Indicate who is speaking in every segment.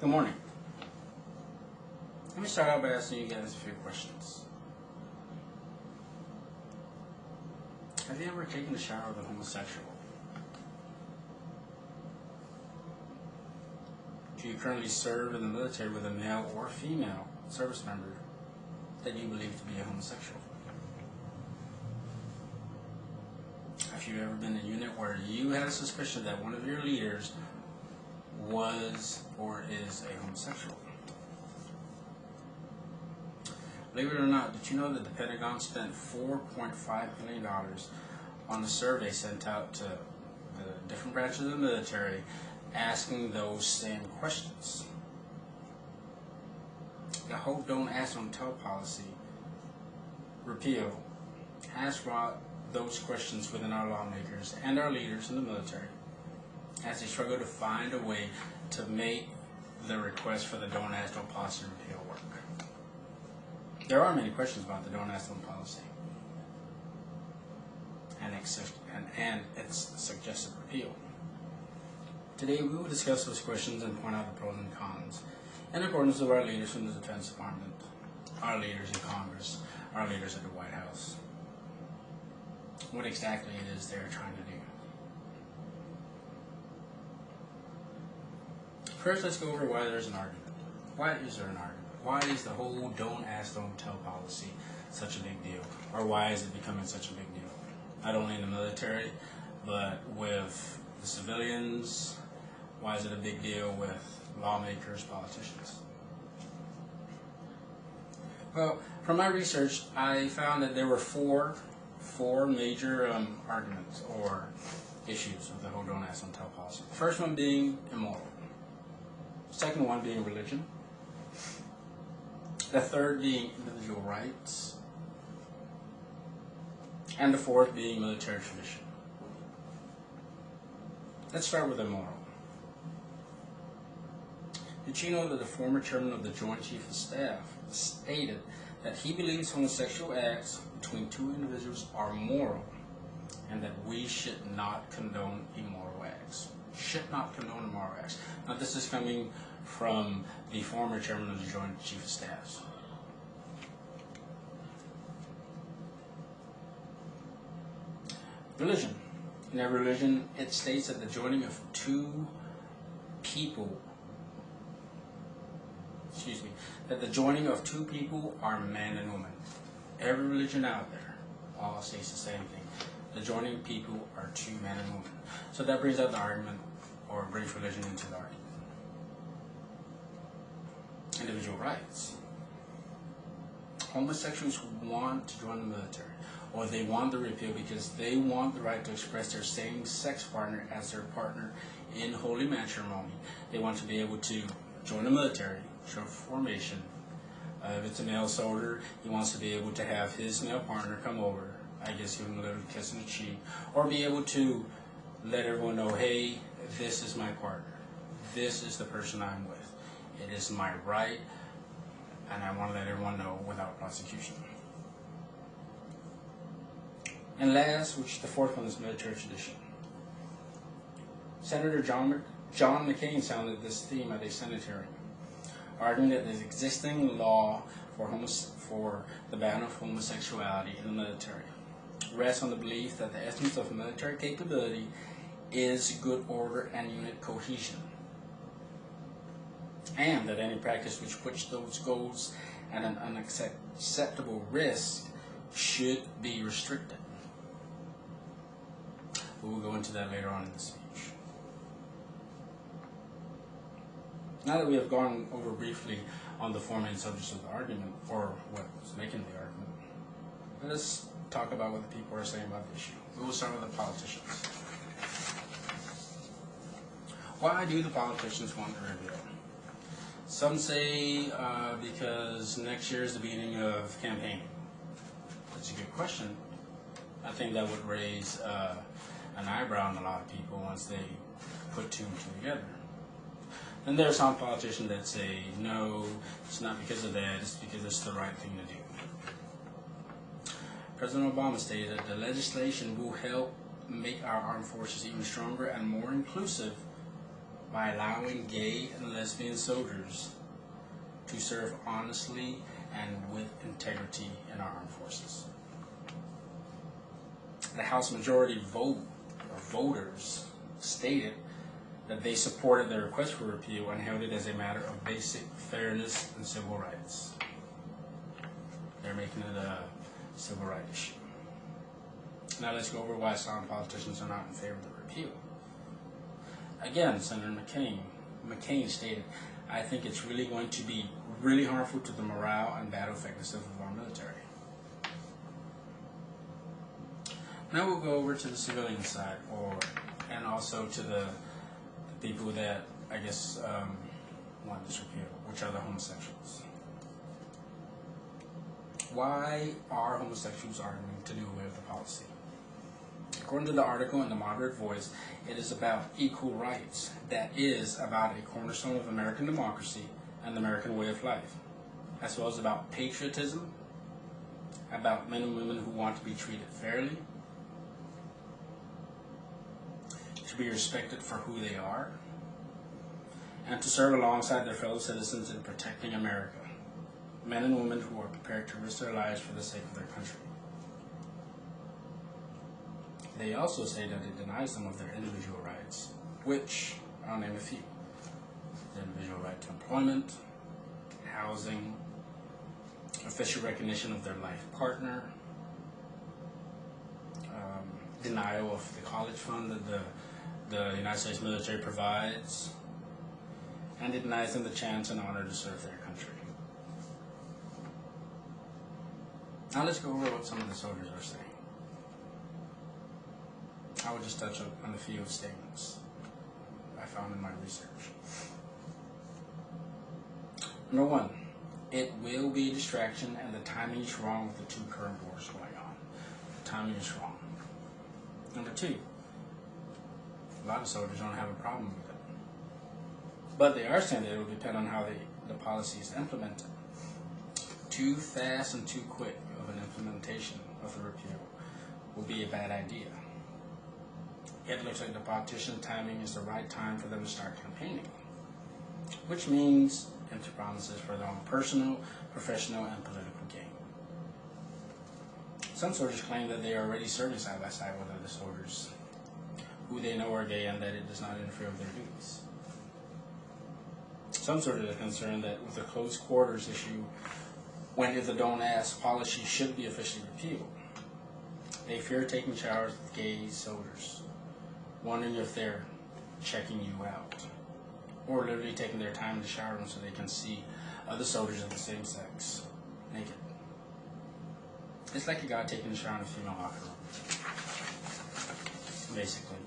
Speaker 1: Good morning. Let me start out by asking you guys a few questions. Have you ever taken a shower with a homosexual? Do you currently serve in the military with a male or female service member that you believe to be a homosexual? Have you ever been in a unit where you had a suspicion that one of your leaders was or is a homosexual? Believe it or not, did you know that the Pentagon spent $4.5 million on a survey sent out to the different branches of the military asking those same questions? The whole Don't Ask, Don't Tell policy repeal has brought those questions within our lawmakers and our leaders in the military as they struggle to find a way to make the request for the Don't Ask, Don't policy repeal work. There are many questions about the Don't Ask, Don't policy and its suggested repeal. Today we will discuss those questions and point out the pros and cons in accordance with our leaders from the Defense Department, our leaders in Congress, our leaders at the White House. What exactly it is they're trying to do. First, let's go over why there's an argument. Why is there an argument? Why is the whole Don't Ask, Don't Tell policy such a big deal? Or why is it becoming such a big deal? Not only in the military, but with the civilians. Why is it a big deal with lawmakers, politicians? Well, from my research, I found that there were four major arguments or issues of the whole Don't Ask, Don't Tell policy. The first one being immoral. The second one being religion. The third being individual rights. And the fourth being military tradition. Let's start with immoral. Did you know that the former chairman of the Joint Chiefs of Staff stated that he believes homosexual acts between two individuals are moral and that we should not condone immoral acts? Should not condone immoral acts. Now this is coming from the former chairman of the Joint Chiefs of Staff. Religion. In every religion, it states that the joining of two people are man and woman. Every religion out there all states the same thing. The joining people are two men and women. So that brings out the argument, or brings religion into the argument. Individual rights. Homosexuals want to join the military, or they want the repeal because they want the right to express their same-sex partner as their partner in holy matrimony. They want to be able to join the military, show formation. If it's a male soldier, he wants to be able to have his male partner come over, I guess give him a little kiss on the cheek, or be able to let everyone know, hey, this is my partner. This is the person I'm with. It is my right, and I want to let everyone know without prosecution. And last, which the fourth one is military tradition. Senator John McCain sounded this theme at a Senate hearing, arguing that the existing law for the ban of homosexuality in the military rests on the belief that the essence of military capability is good order and unit cohesion, and that any practice which puts those goals at an unacceptable risk should be restricted. We will go into that later on in the speech. Now that we have gone over briefly on the four main subjects of the argument, or what's making the argument, let us talk about what the people are saying about the issue. We will start with the politicians. Why do the politicians want the repeal? Some say because next year is the beginning of campaigning. That's a good question. I think that would raise an eyebrow on a lot of people once they put two and two together. And there are some politicians that say, no, it's not because of that, it's because it's the right thing to do. President Obama stated that the legislation will help make our armed forces even stronger and more inclusive by allowing gay and lesbian soldiers to serve honestly and with integrity in our armed forces. The House majority voters stated that they supported the request for repeal and held it as a matter of basic fairness and civil rights. They're making it a civil rights issue. Now let's go over why some politicians are not in favor of the repeal. Again, Senator McCain stated, "I think it's really going to be really harmful to the morale and battle effectiveness of our military." Now we'll go over to the civilian side, and also to the people that I guess want this repeal, which are the homosexuals. Why are homosexuals arguing to do away with the policy? According to the article in the Moderate Voice, it is about equal rights. That is about a cornerstone of American democracy and the American way of life, as well as about patriotism, about men and women who want to be treated fairly, to be respected for who they are, and to serve alongside their fellow citizens in protecting America, men and women who are prepared to risk their lives for the sake of their country. They also say that it denies them of their individual rights, which I'll name a few: the individual right to employment, housing, official recognition of their life partner, denial of the college fund that the United States military provides, and it denies them the chance and honor to serve their country. Now let's go over what some of the soldiers are saying. I will just touch on a few statements I found in my research. Number one, it will be a distraction and the timing is wrong with the two current wars going on. The timing is wrong. Number two, a lot of soldiers don't have a problem with it. But they are saying that it will depend on how the policy is implemented. Too fast and too quick of an implementation of the repeal will be a bad idea. It looks like the politician timing is the right time for them to start campaigning, which means empty promises for their own personal, professional, and political gain. Some soldiers claim that they are already serving side by side with other soldiers who they know are gay and that it does not interfere with their duties. Some soldiers are concerned that with the close quarters issue, when if the don't ask policy should be officially repealed, they fear taking showers with gay soldiers, wondering if they're checking you out, or literally taking their time in the shower room so they can see other soldiers of the same sex naked. It's like a guy taking a shower in a female locker room. Basically,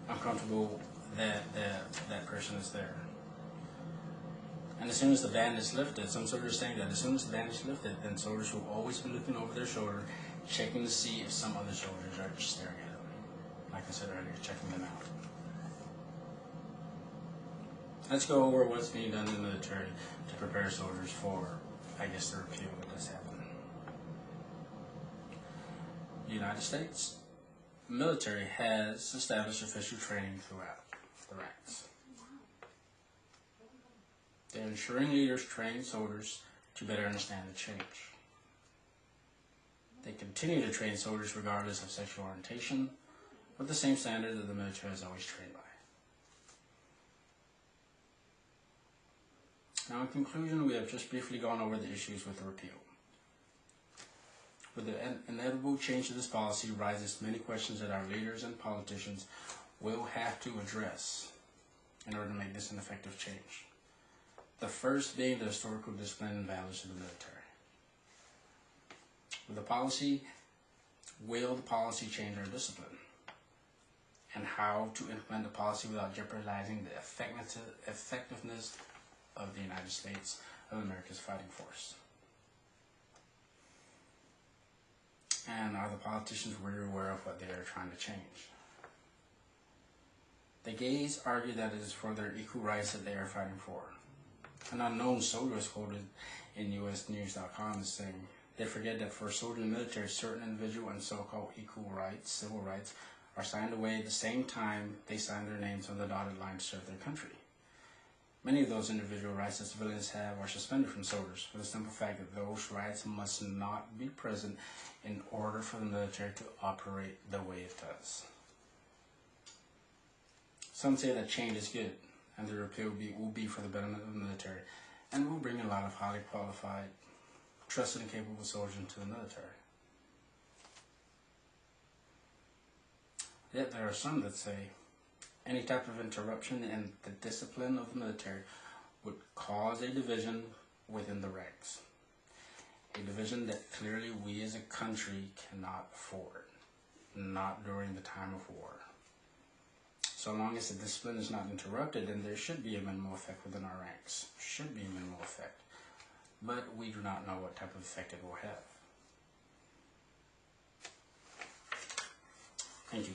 Speaker 1: uncomfortable that that person is there. And as soon as the ban is lifted, some soldiers are saying that as soon as the ban is lifted, then soldiers will always be looking over their shoulder, checking to see if some other soldiers are just staring at them. Like I said earlier, checking them out. Let's go over what's being done in the military to prepare soldiers for, I guess, the repeal that does happen. The United States military has established official training throughout the ranks. They're ensuring leaders train soldiers to better understand the change. They continue to train soldiers regardless of sexual orientation, with the same standard that the military has always trained by. Now, in conclusion, we have just briefly gone over the issues with the repeal. With the inevitable change to this policy rises many questions that our leaders and politicians will have to address in order to make this an effective change. The first being the historical discipline and values of the military. With the policy, will the policy change our discipline? And how to implement the policy without jeopardizing the effectiveness of the United States of America's fighting force? And are the politicians really aware of what they are trying to change? The gays argue that it is for their equal rights that they are fighting for. An unknown soldier is quoted in USnews.com as saying, "They forget that for a soldier in the military, certain individual and so-called equal rights, civil rights, are signed away at the same time they sign their names on the dotted line to serve their country. Many of those individual rights that civilians have are suspended from soldiers for the simple fact that those rights must not be present in order for the military to operate the way it does. Some say that change is good, and the repeal will be for the betterment of the military, and will bring a lot of highly qualified, trusted, and capable soldiers into the military. Yet there are some that say any type of interruption in the discipline of the military would cause a division within the ranks. A division that clearly we as a country cannot afford, not during the time of war. So long as the discipline is not interrupted, then there should be a minimal effect within our ranks. Should be a minimal effect. But we do not know what type of effect it will have. Thank you.